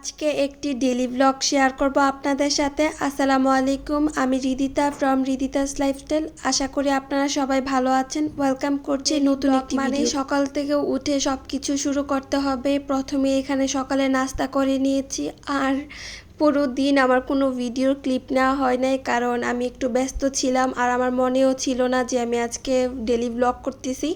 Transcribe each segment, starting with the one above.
আজকে একটি daily blog share করব আপনাদের সাথে। আসসালামু আলাইকুম, আমি রিদিতা ফ্রম রিদিতাস লাইফস্টাইল। আশা করি আপনারা সবাই ভালো আছেন। ওয়েলকাম করছি নতুন একটি ভিডিও। সকাল থেকে উঠে সব কিছু শুরু করতে হবে। প্রথমে এখানে সকালে নাস্তা করে নিয়েছি, আর পুরো দিন আমার কোনো ভিডিওর ক্লিপ নেওয়া হয় নাই, কারণ আমি একটু ব্যস্ত ছিলাম আর আমার মনেও ছিল না যে আমি আজকে ডেইলি ব্লগ করতেছি।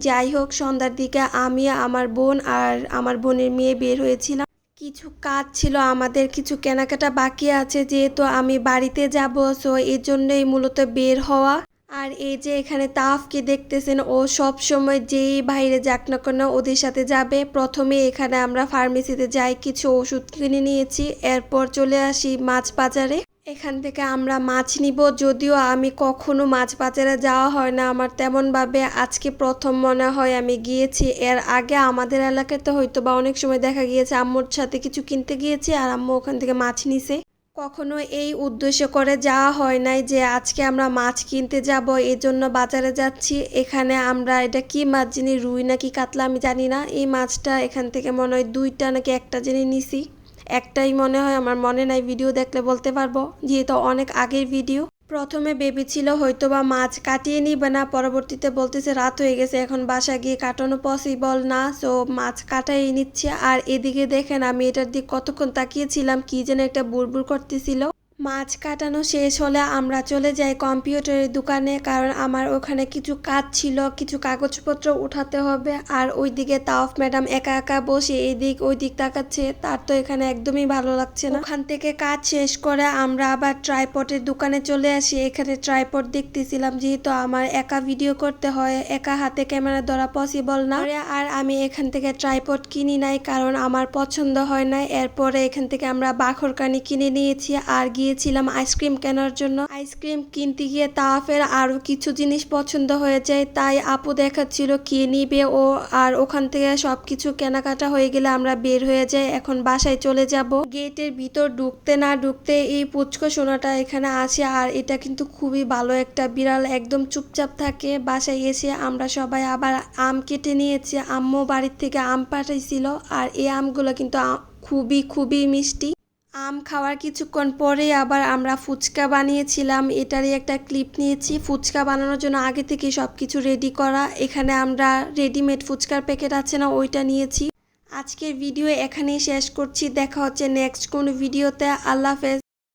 যাই হোক, সন্ধ্যার দিকে আমি, আমার বোন আর আমার বোনের মেয়ে বের হয়েছিলাম। কিছু কাজ ছিল, আমাদের কিছু কেনাকাটা বাকি আছে, যেহেতু আমি বাড়িতে যাব, সো এর জন্যই মূলত বের হওয়া। আর এই যে এখানে তাফকে দেখতেছেন, ও সব সময় যেই বাইরে যাক না কেন ওদের সাথে যাবে। প্রথমে এখানে আমরা ফার্মেসিতে যাই, কিছু ওষুধ কিনে নিয়েছি, এরপর চলে আসি মাছ বাজারে। এখান থেকে আমরা মাছ নিব। যদিও আমি কখনো মাছ বাজারে যাওয়া হয় না আমার তেমনভাবে, আজকে প্রথম মনে হয় আমি গিয়েছি। এর আগে আমাদের এলাকাতে হয়তো বা অনেক সময় দেখা গিয়েছে আম্মুর সাথে কিছু কিনতে গিয়েছি আর আম্মু ওখান থেকে মাছ নিছে। কখনো এই উদ্দেশ্য করে যাওয়া হয় নাই যে আজকে আমরা মাছ কিনতে যাব, এই জন্য বাজারে যাচ্ছি। এখানে আমরা এটা কি মাছ যিনি, রুই নাকি কাতলা আমি জানি না। এই মাছটা এখান থেকে মনে হয় দুইটা নাকি একটা জেনে নিছি, একটাই মনে হয়, আমার মনে নাই, ভিডিও দেখলে বলতে পারবো যেহেতু অনেক আগের ভিডিও। প্রথমে ভেবেছিল হয়তো বা মাছ কাটিয়ে নিবে না, পরবর্তীতে বলতেছে রাত হয়ে গেছে, এখন বাসা গিয়ে কাটানো পসিবল না, সো মাছ কাটাই নিচ্ছে। আর এদিকে দেখেন আমি এটার দিক কতক্ষণ তাকিয়েছিলাম, কি যেন একটা বুড়বুড় করতেছিল। মাছ কাটানো শেষ হলে আমরা চলে যাই কম্পিউটারের দোকানে, কারণ আমার ওখানে কিছু কাজ ছিল, কিছু কাগজপত্র উঠাতে হবে। আর ওইদিকে তাওফ ম্যাডাম একা একা বসে এদিক ওই দিক তাকাচ্ছে, তার তো এখানে একদমই ভালো লাগছে না। ওখান থেকে কাজ শেষ করে আমরা আবার ট্রাইপডের দোকানে চলে আসি। এখানে ট্রাইপড দেখতেছিলাম, যেহেতু আমার একা ভিডিও করতে হয়, একা হাতে ক্যামেরা ধরা পসিবল না। আর আমি এখান থেকে ট্রাইপড কিনি নাই, কারণ আমার পছন্দ হয় না। এরপরে এখান থেকে আমরা বাখরকানি কিনে নিয়েছি আর গিয়েছিলাম আইসক্রিম কেনার জন্য। আইসক্রিম কিনতে গিয়ে তাওয়াফের আরো কিছু জিনিস পছন্দ হয়ে যায়, তাই আপু দেখাচ্ছিল কি নিবে ও, আর ওখান থেকে সবকিছু কেনাকাটা হয়ে গেলে আমরা বের হয়ে যাই। এখন বাসায় চলে যাব। গেটের ভিতর ঢুকতে না ঢুকতে এই পুচকো সোনাটা এখানে আসে, আর এটা কিন্তু খুবই ভালো একটা বিড়াল, একদম চুপচাপ থাকে। বাসায় এসে আমরা সবাই আবার আম কেটে নিয়েছি, আম্মু বাড়ির থেকে আম পাঠাইছিল, আর এই আমগুলো কিন্তু খুবই খুবই মিষ্টি। আম খাওয়ার কিছুক্ষণ পরে আবার আমরা ফুচকা বানিয়েছিলাম, এটারই একটা ক্লিপ নিয়েছি। ফুচকা বানানোর জন্য আগে থেকে সব কিছু রেডি করা। এখানে আমরা রেডিমেড ফুচকার প্যাকেট আছে না, ওইটা নিয়েছি। আজকের ভিডিও এখানেই শেষ করছি, দেখা হচ্ছে নেক্সট কোনো ভিডিওতে। আল্লাহ হাফেজ।